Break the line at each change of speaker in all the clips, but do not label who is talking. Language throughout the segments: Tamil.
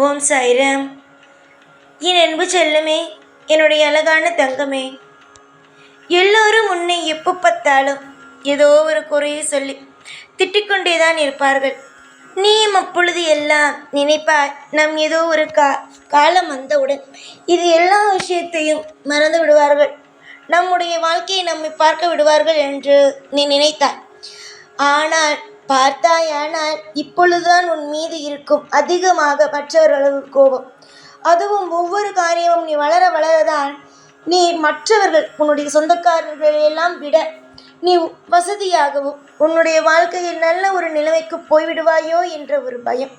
ஓம் சாய்ராம். என் அன்பு செல்லமே, என்னுடைய அழகான தங்கமே, எல்லோரும் உன்னை எப்போ பார்த்தாலும் ஏதோ ஒரு குறையை சொல்லி திட்டிக்கொண்டேதான் இருப்பார்கள். நீயும் அப்பொழுது எல்லாம் நினைப்பாய், நம் ஏதோ ஒரு காலம் வந்தவுடன் இது எல்லா விஷயத்தையும் மறந்து விடுவார்கள், நம்முடைய வாழ்க்கையை நம்மை பார்க்க விடுவார்கள் என்று நீ நினைத்தாய். ஆனால் பார்த்தாயானால் இப்பொழுதுதான் உன் மீது இருக்கும் அதிகமாக மற்றவர்களது கோபம். அதுவும் ஒவ்வொரு காரியமும் நீ வளர வளரதான் நீ மற்றவர்கள் உன்னுடைய சொந்தக்காரர்களை எல்லாம் விட நீ வசதியாகவும் உன்னுடைய வாழ்க்கையில் நல்ல ஒரு நிலைமைக்கு போய்விடுவாயோ என்ற ஒரு பயம்.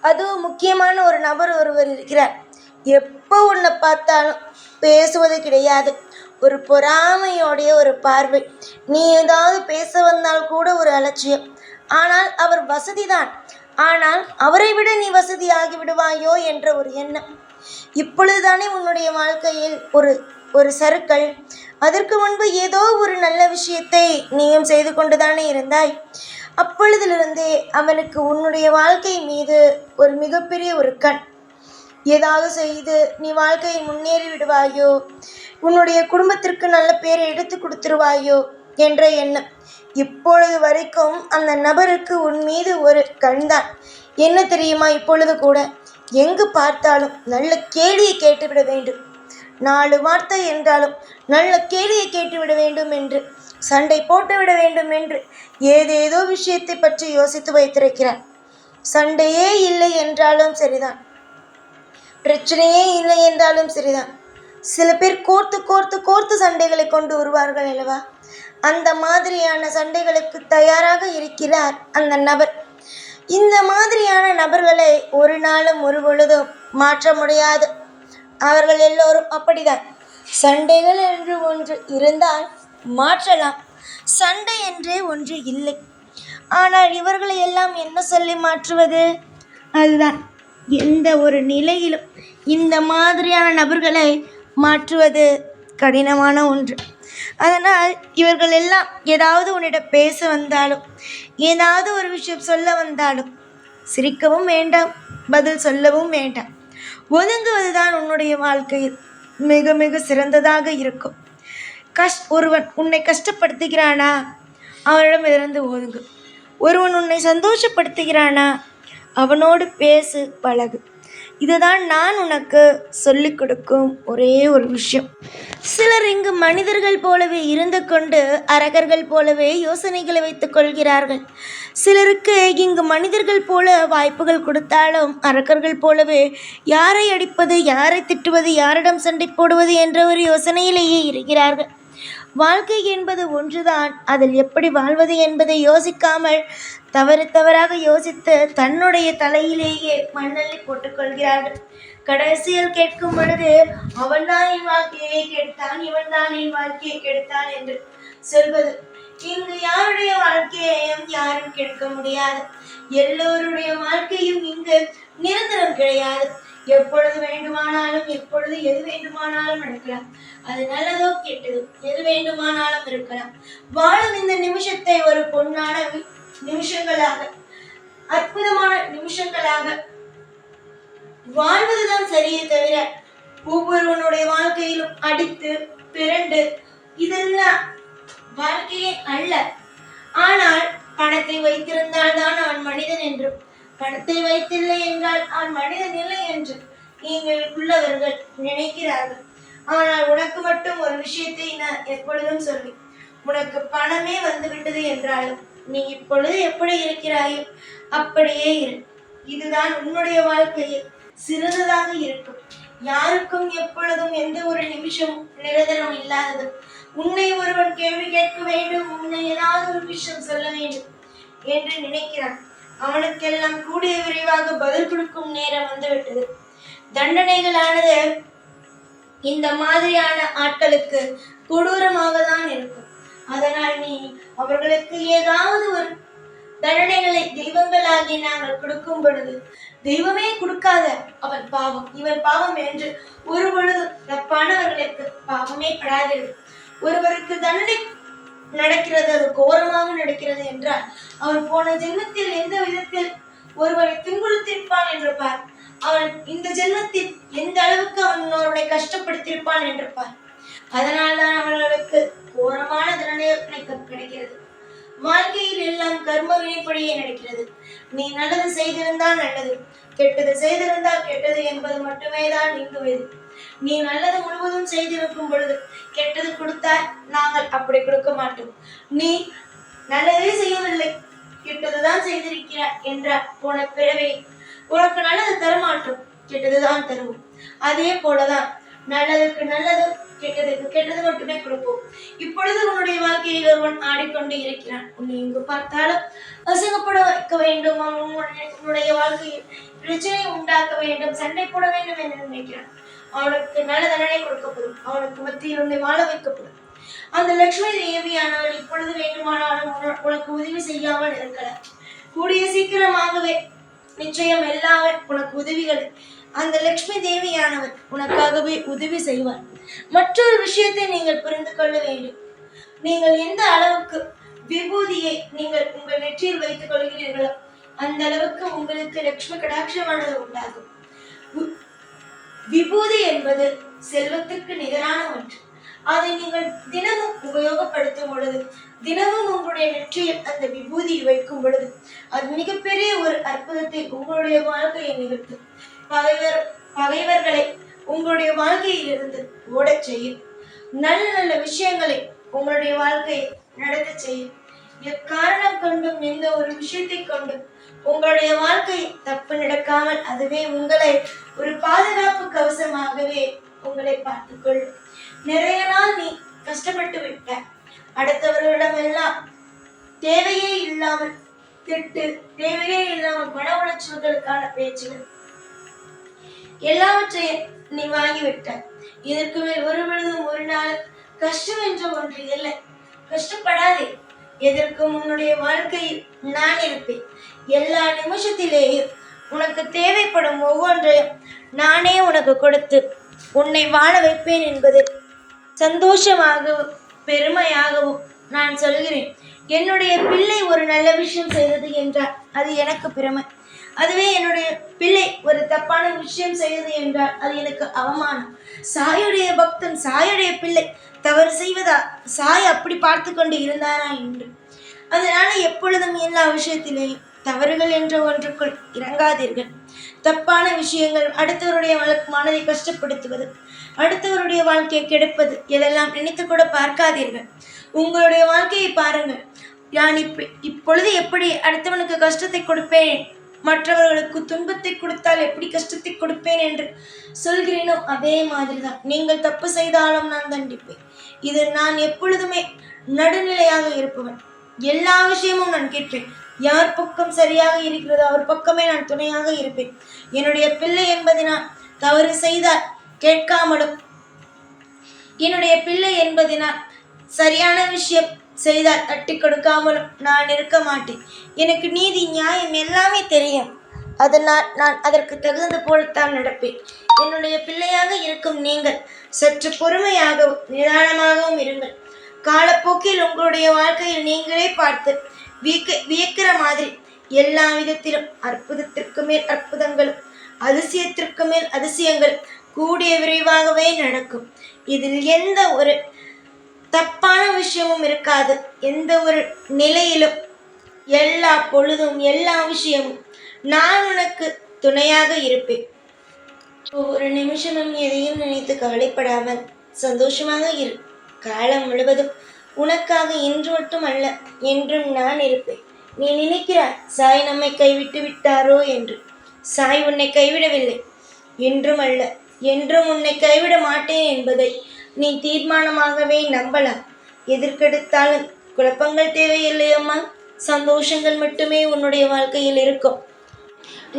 அதுவும் முக்கியமான ஒரு நபர் ஒருவர் இருக்கிறார். எப்போ உன்னை பார்த்தாலும் பேசுவது கிடையாது, ஒரு பொறாமையோடைய ஒரு பார்வை. நீ ஏதாவது பேச வந்தால் கூட ஒரு அலட்சியம். ஆனால் அவர் வசதிதான், ஆனால் அவரை விட நீ வசதி ஆகி விடுவாயோ என்ற ஒரு எண்ணம். இப்பொழுதுதானே உன்னுடைய வாழ்க்கையில் ஒரு சறுக்கல். அதற்கு முன்பு ஏதோ ஒரு நல்ல விஷயத்தை நீயும் செய்து கொண்டுதானே இருந்தாய். அப்பொழுதிலிருந்தே அவனுக்கு உன்னுடைய வாழ்க்கை மீது ஒரு மிகப்பெரிய ஒரு கண். ஏதாவது செய்து நீ வாழ்க்கையில் முன்னேறி விடுவாயோ, உன்னுடைய குடும்பத்திற்கு நல்ல பேரை எடுத்து கொடுத்துருவாயோ என்ற எண்ணம். இப்பொழுது வரைக்கும் அந்த நபருக்கு உன் மீது ஒரு கண்தான். என்ன தெரியுமா, இப்பொழுது கூட எங்கு பார்த்தாலும் நல்ல கேலியை கேட்டுவிட வேண்டும், 4 வார்த்தை என்றாலும் நல்ல கேலியை கேட்டுவிட வேண்டும் என்று, சண்டை போட்டுவிட வேண்டும் என்று ஏதேதோ விஷயத்தை பற்றி யோசித்து வைத்திருக்கிறார். சண்டையே இல்லை என்றாலும் சரிதான், பிரச்சனையே இல்லை என்றாலும் சரிதான். சில பேர் கோர்த்து கோர்த்து கோர்த்து சண்டைகளை கொண்டு வருவார்கள் அல்லவா, அந்த மாதிரியான சண்டைகளுக்கு தயாராக இருக்கிறார் அந்த நபர். இந்த மாதிரியான நபர்களை ஒரு நாளும் ஒரு பொழுதும் மாற்ற முடியாது. அவர்கள் எல்லோரும் அப்படிதான். சண்டைகள் என்று ஒன்று இருந்தால் மாற்றலாம், சண்டை என்றே ஒன்று இல்லை. ஆனால் இவர்களை எல்லாம் என்ன சொல்லி மாற்றுவது? அதுதான், எந்த ஒரு நிலையிலும் இந்த மாதிரியான நபர்களை மாற்றுவது கடினமான ஒன்று. அதனால் இவர்கள் எல்லாம் ஏதாவது உன்னிடம் பேச வந்தாலும், ஏதாவது ஒரு விஷயம் சொல்ல வந்தாலும் சிரிக்கவும் வேண்டாம், பதில் சொல்லவும் வேண்டாம். ஒதுங்குவதுதான் உன்னுடைய வாழ்க்கையில் மிக மிக சிறந்ததாக இருக்கும். ஒருவன் உன்னை கஷ்டப்படுத்துகிறானா, அவனிடமிருந்து ஒதுங்கு. ஒருவன் உன்னை சந்தோஷப்படுத்துகிறானா, அவனோடு பேசு, பழகு. இதுதான் நான் உனக்கு சொல்லிக் கொடுக்கும் ஒரே ஒரு விஷயம். சிலர் இங்கு மனிதர்கள் போலவே இருந்து கொண்டு அரகர்கள் போலவே யோசனைகளை வைத்துக் கொள்கிறார்கள். சிலருக்கு இங்கு மனிதர்கள் போல வாய்ப்புகள் கொடுத்தாலும் அரக்கர்கள் போலவே யாரை அடிப்பது, யாரை திட்டுவது, யாரிடம் சண்டை போடுவது என்ற ஒரு யோசனையிலேயே இருக்கிறார்கள். வாழ்க்கை என்பது ஒன்றுதான், அதில் எப்படி வாழ்வது என்பதை யோசிக்காமல் தவறாக யோசித்து தன்னுடைய தலையிலேயே மண்ணள்ளி போட்டுக்கொள்கிறார்கள். கடைசியில் கேட்கும் பொழுது அவன்தான் என் வாழ்க்கையை கெடுத்தான், இவன் தான் என் வாழ்க்கையை கெடுத்தான் என்று சொல்வது. இங்கு யாருடைய வாழ்க்கையையும் யாரும் கெடுக்க முடியாது. எல்லோருடைய வாழ்க்கையும் இங்கு நிரந்தரம் கிடையாது. எப்பொழுது வேண்டுமானாலும் எப்பொழுது எது வேண்டுமானாலும் நடக்கலாம். அது நல்லதோ கெட்டதோ எது வேண்டுமானாலும் இருக்கலாம். வாழும் இந்த நிமிஷத்தை ஒரு பொன்னான நிமிஷங்களாக, அற்புதமான நிமிஷங்களாக வாழ்வதுதான் சரியே தவிர ஒவ்வொருவனுடைய வாழ்க்கையிலும் அடித்து பிறண்டு இதெல்லாம் வாழ்க்கையே அல்ல. ஆனால் பணத்தை வைத்திருந்தால் தான் அவன் மனிதன் என்றும், பணத்தை வைத்தில்லை என்றால் அவன் மனிதன் இல்லை என்று நீங்கள் உள்ளவர்கள் நினைக்கிறார்கள். ஆனால் உனக்கு மட்டும் ஒரு விஷயத்தை நான் எப்பொழுதும் சொல்லி, உனக்கு பணமே வந்துவிட்டது என்றாலும் நீ இப்பொழுது எப்படி இருக்கிறாயோ அப்படியே இரு. இதுதான் உன்னுடைய வாழ்க்கையில் சிறந்ததாக இருக்கும். யாருக்கும் எப்பொழுதும் எந்த ஒரு நிமிஷமும் நிரந்தரம் இல்லாதது. உன்னை ஒருவன் கேள்வி கேட்க வேண்டும், உன்னை ஏதாவது ஒரு விஷயம் சொல்ல வேண்டும் என்று நினைக்கிறான். அவனுக்கெல்லாம் கூடிய விரைவாக பதில் கொடுக்கும் நேரம் வந்துவிட்டது. தண்டனைகளானது இந்த மாதிரியான ஆட்களுக்கு கொடூரமாக தான் இருக்கும். அதனால் நீ அவர்களுக்கு ஏதாவது ஒரு தண்டனைகளை தெய்வங்களாகி நாங்கள் கொடுக்கும் பொழுது, தெய்வமே கொடுக்காத அவன் பாவம் இவன் பாவம் என்று ஒரு பொழுது தப்பானவர்களுக்கு பாவமே படாதது. ஒருவருக்கு தண்டனை நடக்கிறது, அது கோரமாக நடக்கிறது என்றால் அவன் போன ஜென்மத்தில் எந்த விதத்தில் ஒருவரை துன்புறுத்திருப்பான் என்று பார். ஜென்மத்தில் எந்த அளவுக்கு அவன் கஷ்டப்படுத்தியிருப்பான் என்று பார். அதனால் தான் அவர்களுக்கு கோரமான தண்டனை கிடைக்கிறது. வாழ்க்கையில் எல்லாம் கர்ம வினைப்படியே நடக்கிறது. நீ நல்லது செய்திருந்தால் நல்லது, கெட்டது செய்திருந்தால் கெட்டது என்பது மட்டுமே தான் நீங்குவது. நீ நல்லது முழுவதும் செய்திருக்கும் பொழுது கெட்டது கொடுத்தால் நாங்கள் அப்படி கொடுக்க மாட்டோம். நீ நல்லதே செய்யவில்லை, கெட்டதுதான் செய்திருக்கிறார் என்றால் போன பிறவே உனக்கு நல்லது தரமாட்டோம், கெட்டதுதான் தருவோம். அதே போலதான் நல்லதுக்கு நல்லதும் கெட்டதுக்கு கெட்டது மட்டுமே கொடுப்போம். இப்பொழுது உன்னுடைய வாழ்க்கையில் ஒருவன் ஆடிக்கொண்டு இருக்கிறான். உன்னை எங்கு பார்த்தாலும் அசுகப்பட வைக்க வேண்டும், உன்னுடைய வாழ்க்கையில் பிரச்சனை உண்டாக்க வேண்டும், சண்டை போட வேண்டும் என்று நினைக்கிறான். அவனுக்கு நல்ல தண்டனை கொடுக்கப்படும், அவனுக்கு மத்தியில் உன்னை வாழ வைக்கப்படும். அந்த லட்சுமி தேவியானவள் இப்பொழுது வேண்டுமானாலும் உனக்கு உதவி செய்யாமல் இருக்கலாம். கூடிய சீக்கிரமாகவே நிச்சயம் எல்லாரும் உனக்கு உதவிகள் அந்த லட்சுமி தேவியானவர் உனக்காகவே உதவி செய்வார். மற்றொரு விஷயத்தை நீங்கள் புரிந்து கொள்ள வேண்டும். நீங்கள் எந்த அளவுக்கு விபூதியை நீங்கள் உங்கள் நெற்றியில் வைத்துக் கொள்கிறீர்களோ அந்த அளவுக்கு உங்களுக்கு லட்சுமி கடாட்சமானது உண்டாகும். விபூதி என்பது செல்வத்திற்கு நிகரான ஒன்று. அதை நீங்கள் தினமும் உபயோகப்படுத்தும் பொழுது, தினமும் உங்களுடைய நெற்றியில் அந்த விபூதி வைக்கும் பொழுது அது மிகப்பெரிய ஒரு அற்புதத்தை உங்களுடைய வாழ்க்கையை நிகழ்த்தும். பகைவர்களை உங்களுடைய வாழ்க்கையில் இருந்து ஓடச் செய்யும். நல்ல நல்ல விஷயங்களை உங்களுடைய வாழ்க்கையை நடத்த செய்யும். எக்காரணம் கொண்டும் எந்த ஒரு விஷயத்தை கொண்டும் உங்களுடைய வாழ்க்கையை தப்பு நடக்காமல் அதுவே உங்களை ஒரு பாதுகாப்பு கவசமாகவே உங்களை பார்த்துக்கொள்ளும். நிறைய நாள் நீ கஷ்டப்பட்டு விட்ட, அடுத்தவர்களிடம் எல்லாம் தேவையே இல்லாமல் திட்டு, தேவையே இல்லாமல் மன உளைச்சல்களுக்கான பேச்சுகள் எல்லாவற்றையும் நீ வாங்கிவிட்ட. இதற்கு மேல் ஒரு பொழுதும் ஒரு நாள் கஷ்டம் என்ற ஒன்று இல்லை. கஷ்டப்படாதே, எதற்கும் உன்னுடைய வாழ்க்கையில் நான் இருப்பேன். எல்லா நிமிஷத்திலேயும் உனக்கு தேவைப்படும் ஒவ்வொன்றையும் நானே உனக்கு கொடுத்து உன்னை வாழ வைப்பேன் என்பது சந்தோஷமாகவும் பெருமையாகவும் நான் சொல்கிறேன். என்னுடைய பிள்ளை ஒரு நல்ல விஷயம் செய்தது என்றால் அது எனக்கு பெருமை. அதுவே என்னுடைய பிள்ளை ஒரு தப்பான விஷயம் செய்தது என்றால் அது எனக்கு அவமானம். சாயுடைய பக்தன், சாயுடைய பிள்ளை தவறு செய்வதா சாய் அப்படி பார்த்து கொண்டு இருந்தாரா என்று. அதனால எப்பொழுதும் எல்லா விஷயத்திலேயும் தவறுகள் என்ற ஒன்றுக்குள் இறங்காதீர்கள். தப்பான விஷயங்கள், அடுத்தவருடைய மனதை கஷ்டப்படுத்துவது, அடுத்தவருடைய வாழ்க்கையை கெடுப்பது இதெல்லாம் நினைத்து கூட பார்க்காதீர்கள். உங்களுடைய வாழ்க்கையை பாருங்கள். நான் இப்பொழுது எப்படி அடுத்தவனுக்கு கஷ்டத்தை கொடுப்பேன், மற்றவர்களுக்கு துன்பத்தை கொடுத்தால் எப்படி கஷ்டத்தை கொடுப்பேன் என்று சொல்கிறேனோ அதே மாதிரிதான் நீங்கள் தப்பு செய்தாலும் நான் தண்டிப்பேன். இது நான் எப்பொழுதுமே நடுநிலையாக இருப்பவன். எல்லா விஷயமும் நான் கேட்பேன். யார் பக்கம் சரியாக இருக்கிறதோ அவர் பக்கமே நான் துணையாக இருப்பேன். என்னுடைய பிள்ளை என்பதை நான் தவறு செய்தால் கேட்காமலும், என்னுடைய பிள்ளை என்பதினால் சரியான விஷயம் செய்தால் தட்டி கொடுக்காமலும் நான் இருக்க மாட்டேன். எனக்கு நீதி நியாயம் எல்லாமே தெரியும். அதனால் நான் அதற்கு தகுந்த போல்தான் நடப்பேன். என்னுடைய பிள்ளையாக இருக்கும் நீங்கள் சற்று பொறுமையாகவும் நிதானமாகவும் இருங்கள். காலப்போக்கில் உங்களுடைய வாழ்க்கையில் நீங்களே பார்த்து வியக்கிற மாதிரி எல்லா விதத்திலும் அற்புதத்திற்கு மேல் அற்புதங்களும் அதிசயத்திற்கு மேல் அதிசயங்கள் கூடிய விரைவாகவே நடக்கும். இதில் எந்த ஒரு தப்பான விஷயமும் இருக்காது. எந்த ஒரு நிலையிலும் எல்லா பொழுதும் எல்லா விஷயமும் நான் உனக்கு துணையாக இருப்பேன். ஒவ்வொரு நிமிஷமும் எதையும் நினைத்து கவலைப்படாமல் சந்தோஷமாக இரு. காலம் முழுவதும் உனக்காக இன்று மட்டும் அல்ல என்றும் நான் இருப்பேன். நீ நினைக்கிறாய் சாய் நம்மை கைவிட்டு விட்டாரோ என்று. சாய் உன்னை கைவிடவில்லை, என்றும் அல்ல என்றும் உன்னை கைவிட மாட்டேன் என்பதை நீ தீர்மானமாகவே நம்பலாம். எதற்கெடுத்தாலும் குழப்பங்கள் தேவையில்லையம்மா, சந்தோஷங்கள் மட்டுமே உன்னுடைய வாழ்க்கையில் இருக்கும்.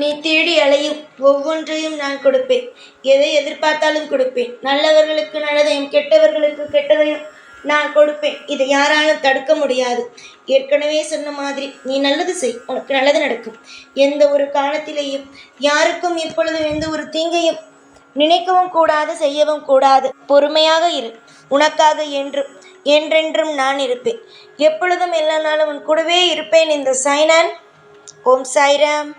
நீ தேடி அலையும் ஒவ்வொன்றையும் நான் கொடுப்பேன். எதை எதிர்பார்த்தாலும் கொடுப்பேன். நல்லவர்களுக்கு நல்லதையும் கெட்டவர்களுக்கு கெட்டதையும் நான் கொடுப்பேன். இதை யாராலும் தடுக்க முடியாது. ஏற்கனவே சொன்ன மாதிரி நீ நல்லது செய், உனக்கு நல்லது நடக்கும். எந்த ஒரு காலத்திலேயும் யாருக்கும் எப்பொழுதும் எந்த ஒரு தீங்கையும் நினைக்கவும் கூடாது, செய்யவும் கூடாது. பொறுமையாக இரு. உனக்காக என்றென்றும் நான் இருப்பேன். எப்பொழுதும் எல்லா நாளும் உன் கூடவே இருப்பேன். இந்த சாய்நான். ஓம் சாய்ராம்.